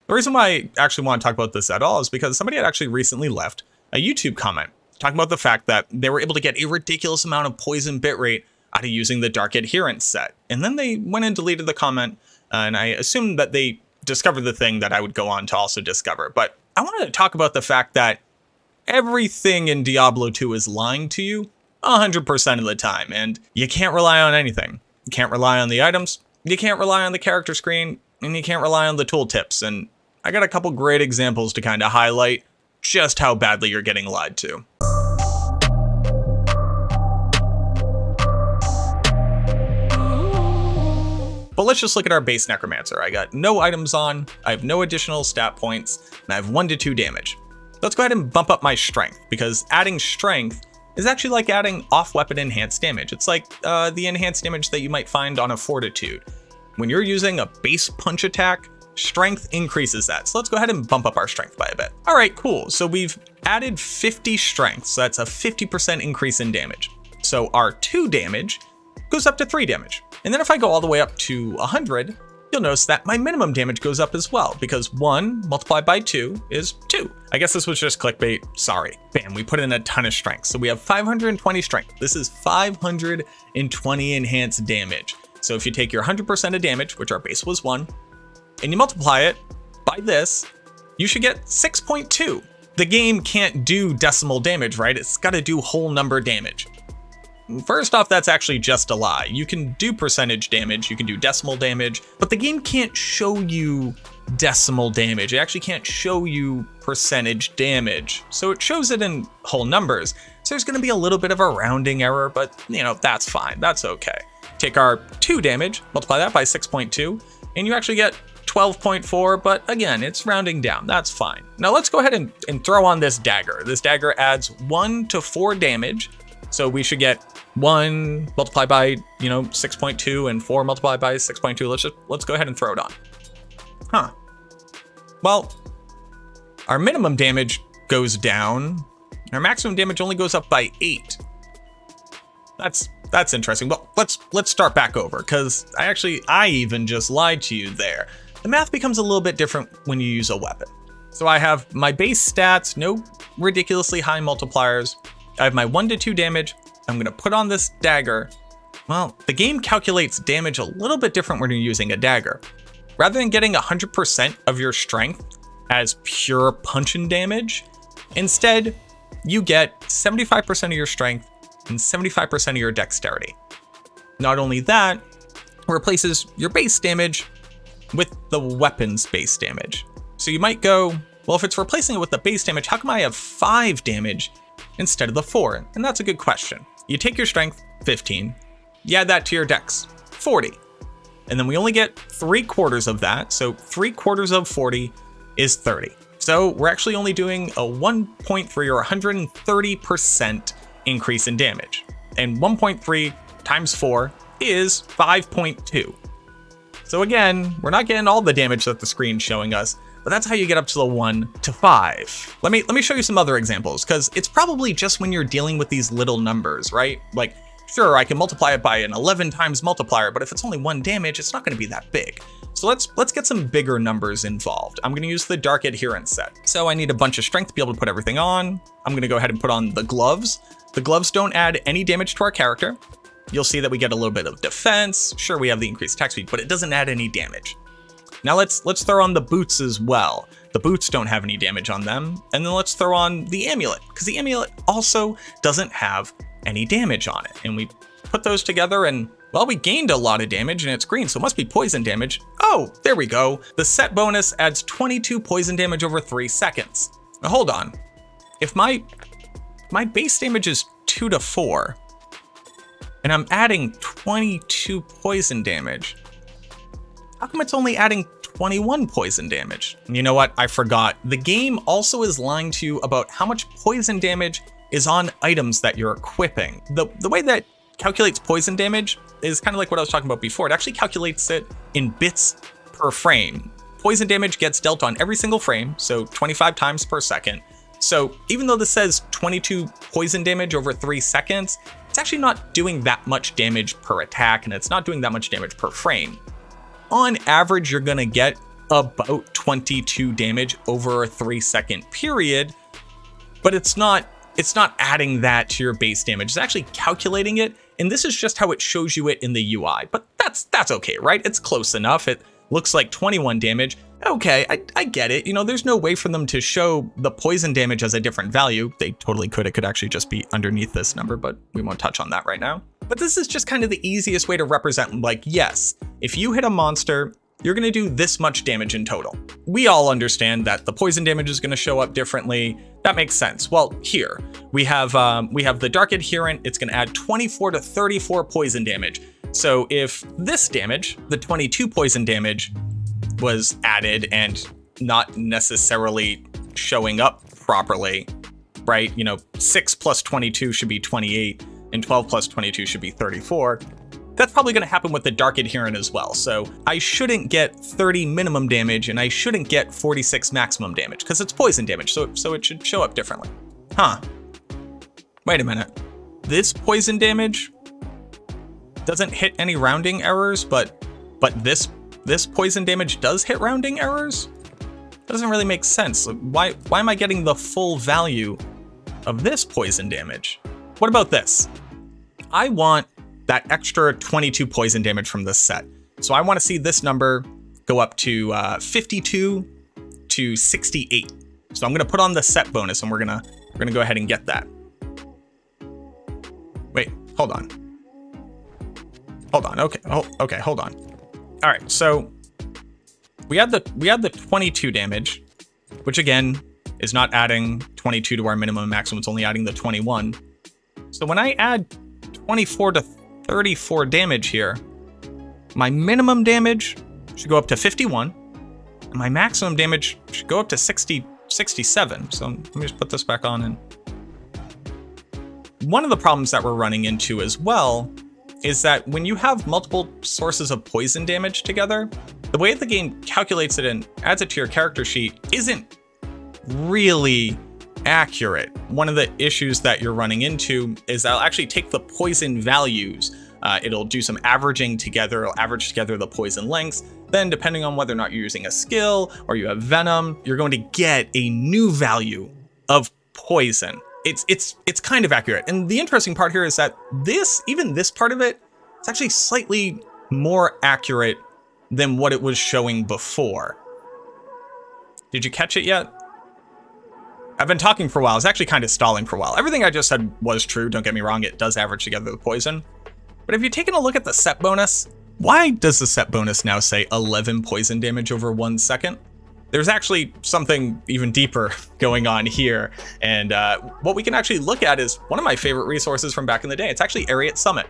The reason why I actually want to talk about this at all is because somebody had actually recently left a YouTube comment talking about the fact that they were able to get a ridiculous amount of poison bitrate out of using the Dark Adherence set. And then they went and deleted the comment, and I assumed that they discovered the thing that I would go on to also discover. But I wanted to talk about the fact that everything in Diablo 2 is lying to you 100% of the time, and you can't rely on anything. You can't rely on the items, you can't rely on the character screen, and you can't rely on the tooltips. And I got a couple great examples to kind of highlight just how badly you're getting lied to. But let's just look at our base necromancer. I got no items on, I have no additional stat points, and I have 1 to 2 damage. Let's go ahead and bump up my strength, because adding strength is actually like adding off-weapon enhanced damage. It's like the enhanced damage that you might find on a fortitude. When you're using a base punch attack, strength increases that. So let's go ahead and bump up our strength by a bit. All right, cool. So we've added 50 strength, so that's a 50% increase in damage. So our 2 damage goes up to 3 damage. And then if I go all the way up to 100, you'll notice that my minimum damage goes up as well, because 1 multiplied by 2 is 2. I guess this was just clickbait, sorry. Bam, we put in a ton of strength. So we have 520 strength. This is 520 enhanced damage. So if you take your 100% of damage, which our base was 1, and you multiply it by this, you should get 6.2. The game can't do decimal damage, right? It's gotta do whole number damage. First off, that's actually just a lie. You can do percentage damage, you can do decimal damage, but the game can't show you decimal damage. It actually can't show you percentage damage. So it shows it in whole numbers. So there's gonna be a little bit of a rounding error, but you know, that's fine, that's okay. Take our 2 damage, multiply that by 6.2, and you actually get 12.4, but again, it's rounding down, that's fine. Now let's go ahead and throw on this dagger. This dagger adds 1 to 4 damage, so we should get 1 multiplied by, 6.2 and 4 multiplied by 6.2. Let's go ahead and throw it on. Huh. Well, our minimum damage goes down. Our maximum damage only goes up by 8. That's interesting. Well, let's start back over, because I even just lied to you there. The math becomes a little bit different when you use a weapon. So I have my base stats, no ridiculously high multipliers. I have my 1 to 2 damage. I'm gonna put on this dagger. Well, the game calculates damage a little bit different when you're using a dagger. Rather than getting 100% of your strength as pure punching damage, instead, you get 75% of your strength and 75% of your dexterity. Not only that, it replaces your base damage with the weapon's base damage. So you might go, well, if it's replacing it with the base damage, how come I have 5 damage instead of the 4? And that's a good question. You take your strength, 15, you add that to your dex, 40. And then we only get 3/4 of that, so 3/4 of 40 is 30. So we're actually only doing a 1.3 or 130% increase in damage. And 1.3 times 4 is 5.2. So again, we're not getting all the damage that the screen's showing us, but that's how you get up to the 1 to 5. Let me show you some other examples, because it's probably just when you're dealing with these little numbers, right? Like, sure, I can multiply it by an 11 times multiplier, but if it's only 1 damage, it's not gonna be that big. So let's get some bigger numbers involved. I'm gonna use the Dark Adherence set. So I need a bunch of strength to be able to put everything on. I'm gonna go ahead and put on the gloves. The gloves don't add any damage to our character. You'll see that we get a little bit of defense. Sure, we have the increased attack speed, but it doesn't add any damage. Now let's throw on the boots as well. The boots don't have any damage on them. And then let's throw on the amulet, because the amulet also doesn't have any damage on it. And we put those together and, well, we gained a lot of damage, and it's green, so it must be poison damage. Oh, there we go. The set bonus adds 22 poison damage over 3 seconds. Now hold on. If my base damage is 2 to 4, and I'm adding 22 poison damage, how come it's only adding 21 poison damage? You know what? I forgot. The game also is lying to you about how much poison damage is on items that you're equipping. The way that calculates poison damage is kind of like what I was talking about before. It actually calculates it in bits per frame. Poison damage gets dealt on every single frame, so 25 times per second. So even though this says 22 poison damage over 3 seconds, it's actually not doing that much damage per attack, and it's not doing that much damage per frame. On average, you're gonna get about 22 damage over a 3-second period, but it's not adding that to your base damage. It's actually calculating it, and this is just how it shows you it in the UI, but that's okay, right? It's close enough. It looks like 21 damage. Okay, I get it. You know, there's no way for them to show the poison damage as a different value. They totally could. It could actually just be underneath this number, but we won't touch on that right now. But this is just kind of the easiest way to represent, like, yes, if you hit a monster, you're going to do this much damage in total. We all understand that the poison damage is going to show up differently. That makes sense. Well, here we have the Dark Adherent. It's going to add 24 to 34 poison damage. So if this damage, the 22 poison damage, was added and not necessarily showing up properly, right? You know, 6 plus 22 should be 28, and 12 plus 22 should be 34. That's probably going to happen with the Dark Adherent as well. So I shouldn't get 30 minimum damage, and I shouldn't get 46 maximum damage, because it's poison damage, so it should show up differently. Huh. Wait a minute. This poison damage doesn't hit any rounding errors, but this poison damage does hit rounding errors? That doesn't really make sense. Why am I getting the full value of this poison damage? What about this? I want that extra 22 poison damage from this set. So I want to see this number go up to 52 to 68. So I'm going to put on the set bonus, and we're gonna go ahead and get that. Wait, hold on. Okay, hold on. All right, so we had the 22 damage, which again is not adding 22 to our minimum and maximum. It's only adding the 21. So when I add 24 to 34 damage here, my minimum damage should go up to 51, and my maximum damage should go up to 67. So let me just put this back on. And one of the problems that we're running into as well is that when you have multiple sources of poison damage together, the way the game calculates it and adds it to your character sheet isn't really accurate. One of the issues that you're running into is I'll actually take the poison values. It'll do some averaging together. It'll average together the poison lengths. Then depending on whether or not you're using a skill or you have venom, you're going to get a new value of poison. It's kind of accurate. And the interesting part here is that even this part of it, it's actually slightly more accurate than what it was showing before. Did you catch it yet? I've been talking for a while. I was actually kind of stalling for a while. Everything I just said was true. Don't get me wrong. It does average together the poison. But if you're taking a look at the set bonus, why does the set bonus now say 11 poison damage over 1 second? There's actually something even deeper going on here. And what we can actually look at is one of my favorite resources from back in the day. It's actually Ariat Summit.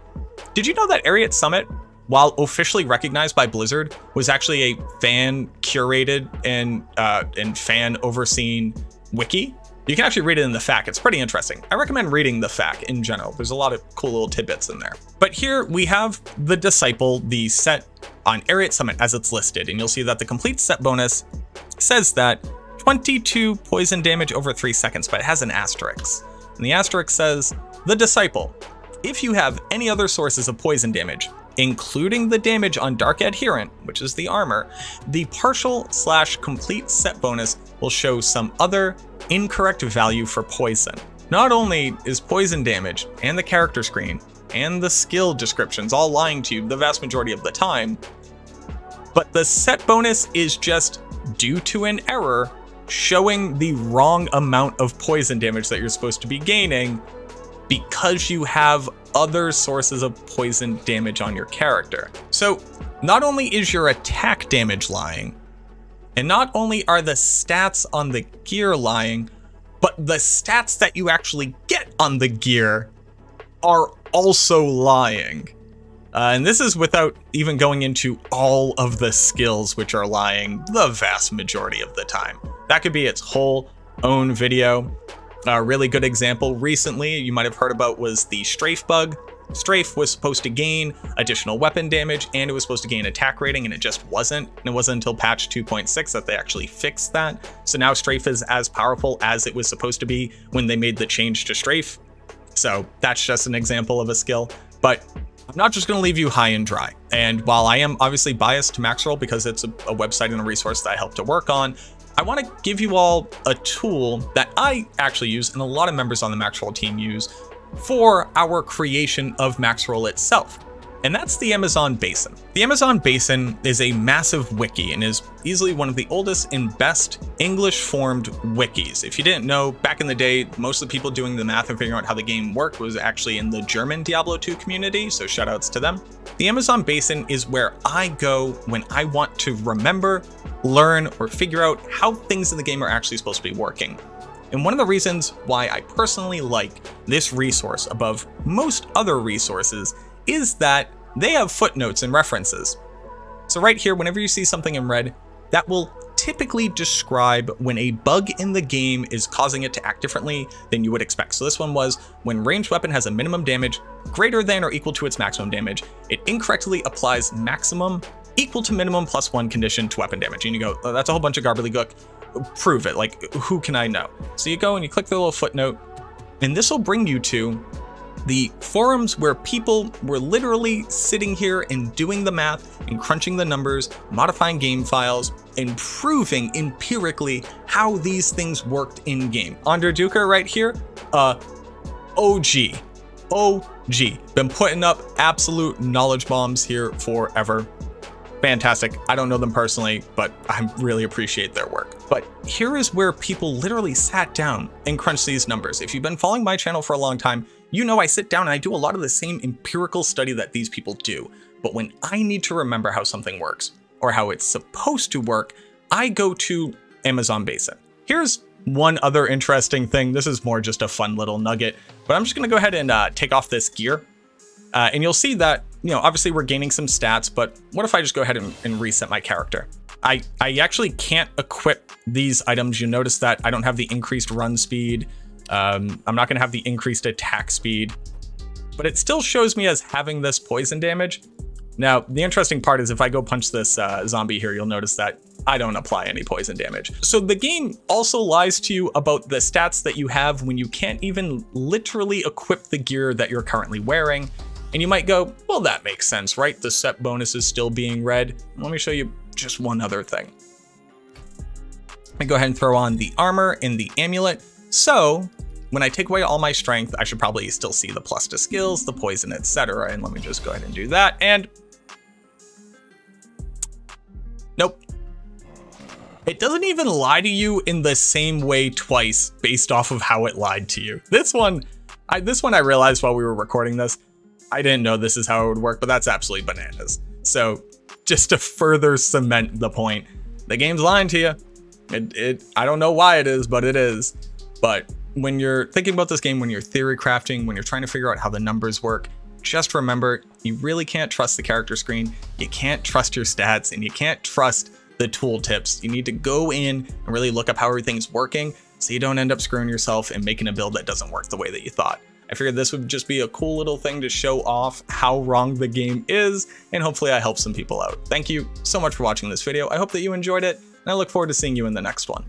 Did you know that Ariat Summit, while officially recognized by Blizzard, was actually a fan-curated and fan-overseen wiki? You can actually read it in the FAQ. It's pretty interesting. I recommend reading the FAQ in general. There's a lot of cool little tidbits in there. But here we have the Disciple, the set on Ariat Summit as it's listed, and you'll see that the complete set bonus says that 22 poison damage over 3 seconds, but it has an asterisk. And the asterisk says, the Disciple, if you have any other sources of poison damage, including the damage on Dark Adherent, which is the armor, the partial/complete set bonus will show some other incorrect value for poison. Not only is poison damage and the character screen and the skill descriptions all lying to you the vast majority of the time, but the set bonus is just due to an error showing the wrong amount of poison damage that you're supposed to be gaining because you have other sources of poison damage on your character. So not only is your attack damage lying, and not only are the stats on the gear lying, but the stats that you actually get on the gear are also lying. And this is without even going into all of the skills which are lying the vast majority of the time. That could be its whole own video. A really good example recently you might have heard about was the strafe bug. Strafe was supposed to gain additional weapon damage and it was supposed to gain attack rating, and it just wasn't. And it wasn't until patch 2.6 that they actually fixed that. So now strafe is as powerful as it was supposed to be when they made the change to strafe. So that's just an example of a skill. But I'm not just going to leave you high and dry. And while I am obviously biased to Maxroll because it's a website and a resource that I helped to work on, I want to give you all a tool that I actually use and a lot of members on the Maxroll team use for our creation of Maxroll itself. And that's the Amazon Basin. The Amazon Basin is a massive wiki and is easily one of the oldest and best English-formed wikis. If you didn't know, back in the day, most of the people doing the math and figuring out how the game worked was actually in the German Diablo 2 community, so shoutouts to them. The Amazon Basin is where I go when I want to remember, learn, or figure out how things in the game are actually supposed to be working. And one of the reasons why I personally like this resource above most other resources is that they have footnotes and references. So right here, whenever you see something in red, that will typically describe when a bug in the game is causing it to act differently than you would expect. So this one was when ranged weapon has a minimum damage greater than or equal to its maximum damage, it incorrectly applies maximum equal to minimum +1 condition to weapon damage. And you go, oh, that's a whole bunch of gobbledygook. Prove it, like who can I know? So you go and you click the little footnote, and this will bring you to the forums where people were literally sitting here and doing the math and crunching the numbers, modifying game files, and proving empirically how these things worked in game. Andre Duker right here, OG. Been putting up absolute knowledge bombs here forever. Fantastic. I don't know them personally, but I really appreciate their work. But here is where people literally sat down and crunched these numbers. If you've been following my channel for a long time, you know I sit down and I do a lot of the same empirical study that these people do. But when I need to remember how something works or how it's supposed to work, I go to Amazon Basin. Here's one other interesting thing. This is more just a fun little nugget, but I'm just going to go ahead and take off this gear. And you'll see that, you know, obviously we're gaining some stats, but what if I just go ahead and reset my character? I actually can't equip these items. You notice that I don't have the increased run speed. I'm not going to have the increased attack speed, but it still shows me as having this poison damage. Now, the interesting part is if I go punch this zombie here, you'll notice that I don't apply any poison damage. So the game also lies to you about the stats that you have when you can't even literally equip the gear that you're currently wearing. And you might go, well, that makes sense, right? The set bonus is still being red. Let me show you just one other thing. Let me go ahead and throw on the armor and the amulet. So when I take away all my strength, I should probably still see the plus to skills, the poison, etc. And let me just go ahead and do that. And nope. It doesn't even lie to you in the same way twice based off of how it lied to you. This one I realized while we were recording this. I didn't know this is how it would work, but that's absolutely bananas. So just to further cement the point, the game's lying to you. I don't know why it is, but it is. But when you're thinking about this game, when you're theory crafting, when you're trying to figure out how the numbers work, just remember, you really can't trust the character screen. You can't trust your stats, and you can't trust the tool tips. You need to go in and really look up how everything's working so you don't end up screwing yourself and making a build that doesn't work the way that you thought. I figured this would just be a cool little thing to show off how wrong the game is, and hopefully I help some people out. Thank you so much for watching this video. I hope that you enjoyed it, and I look forward to seeing you in the next one.